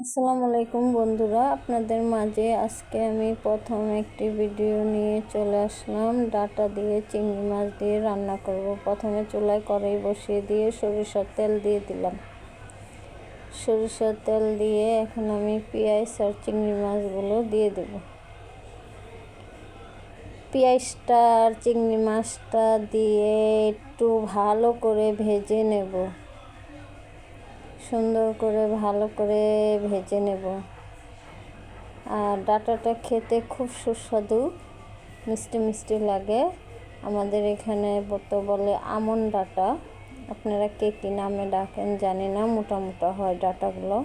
আসসালামু আলাইকুম বন্ধুরা, আপনাদের মাঝে আজকে আমি প্রথম একটি ভিডিও নিয়ে চলে আসলাম। ডাটা দিয়ে চিংড়ি মাছ দিয়ে রান্না করব। প্রথমে চুলায় কড়াই বসিয়ে দিয়ে সরিষার তেল দিয়ে দিলাম। সরিষার তেল দিয়ে এখন আমি পেঁয়াজ আর চিংড়ি মাছগুলো দিয়ে দেব। পেঁয়াজটা আর চিংড়ি মাছটা দিয়ে একটু ভালো করে ভেজে নেব, সুন্দর করে ভালো করে ভেজে নেব। আর ডাটাটা খেতে খুব সুস্বাদু, মিষ্টি মিষ্টি লাগে। আমাদের এখানে তো বলে আমন ডাটা, আপনারা কে কী নামে ডাকেন জানি না। মোটা মোটা হয় ডাটাগুলো।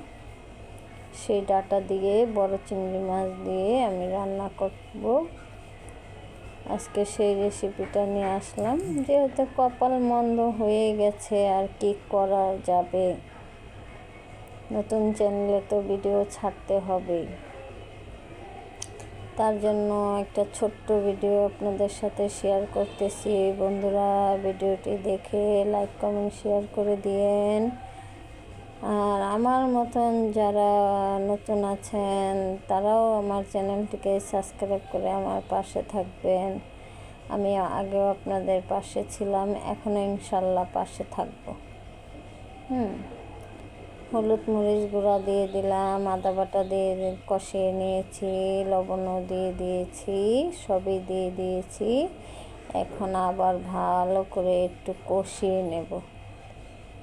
সেই ডাটা দিয়ে বড় চিংড়ি মাছ দিয়ে আমি রান্না করব। আজকে সেই রেসিপিটা নিয়ে আসলাম। যেহেতু কপাল মন্দ হয়ে গেছে, আর কি করা যাবে, নতুন চ্যানেলে তো ভিডিও ছাড়তে হবেই। তার জন্য একটা ছোট্ট ভিডিও আপনাদের সাথে শেয়ার করতেছি। বন্ধুরা, ভিডিওটি দেখে লাইক কমেন্ট শেয়ার করে দিয়েন। আর আমার মতন যারা নতুন আছেন তারাও আমার চ্যানেলটিকে সাবস্ক্রাইব করে আমার পাশে থাকবেন। আমি আগেও আপনাদের পাশে ছিলাম, এখনও ইনশাল্লাহ পাশে থাকবো। হলুদ মরিচ গুঁড়া দিয়ে দিলাম, আদা বাটা দিয়ে কষিয়ে নিয়েছি, লবণও দিয়ে দিয়েছি, সবই দিয়ে দিয়েছি। এখন আবার ভালো করে একটু কষিয়ে নেব।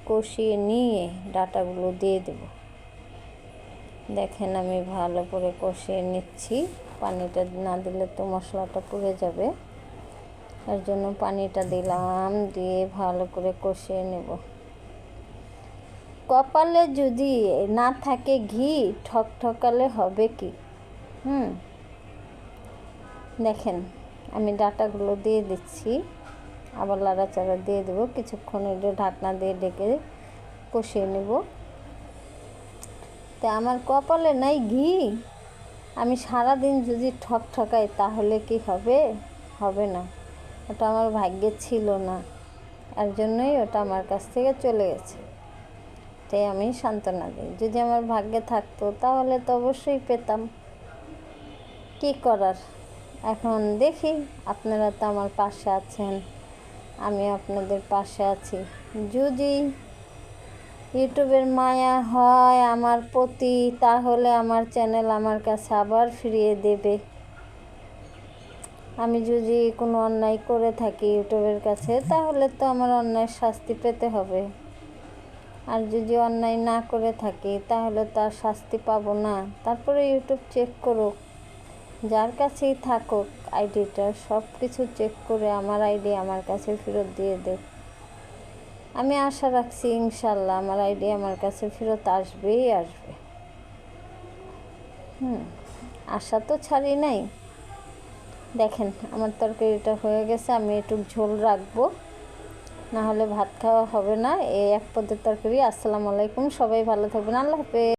কষিয়ে নিয়ে ডাটাগুলো দিয়ে দেব। দেখেন আমি ভালো করে কষিয়ে নিচ্ছি। পানিটা না দিলে তো মশলাটা পুড়ে যাবে, তার জন্য পানিটা দিলাম, দিয়ে ভালো করে কষিয়ে নেব। কপালে যদি না থাকে ঘি, ঠকঠকালে হবে কি? দেখেন আমি ডাটাগুলো দিয়ে দিচ্ছি, আবার লাড়াচাড়া দিয়ে দেবো। কিছুক্ষণ একটু ঢাকনা দিয়ে ঢেকে কষিয়ে নেব। তা আমার কপালে নাই ঘি, আমি সারাদিন যদি ঠকঠকাই তাহলে কি হবে? হবে না। ওটা আমার ভাগ্যে ছিল না, এর জন্যই ওটা আমার কাছ থেকে চলে গেছে। তাই আমি সান্ত্বনা দিই। যদি আমার ভাগ্যে থাকতো তাহলে তো অবশ্যই পেতাম। কি করার, এখন দেখি। আপনারা তো আমার পাশে আছেন, আমি আপনাদের পাশে আছি। যদি ইউটিউবের মায়া হয় আমার প্রতি, তাহলে আমার চ্যানেল আমার কাছে আবার ফিরিয়ে দেবে। আমি যদি কোনো অন্যায় করে থাকি ইউটিউবের কাছে, তাহলে তো আমার অন্যায়ের শাস্তি পেতে হবে। আর যদি অন্যায় না করে থাকি তাহলে তার শাস্তি পাবো না। তারপরে ইউটিউব চেক করুক, যার কাছেই থাকুক আইডিটা, সব কিছু চেক করে আমার আইডি আমার কাছে ফেরত দিয়ে দেব। আমি আশা রাখছি ইনশাল্লাহ আমার আইডি আমার কাছে ফেরত আসবেই আসবে। আশা তো ছাড়ি নাই। দেখেন আমার তরকারিটা হয়ে গেছে, আমি একটু ঝোল রাখবো, না হলে ভাত খাওয়া হবে না। এই এক পদের তরকারি। আসসালামু আলাইকুম, সবাই ভালো থাকবেন। আল্লাহ হাফেজ।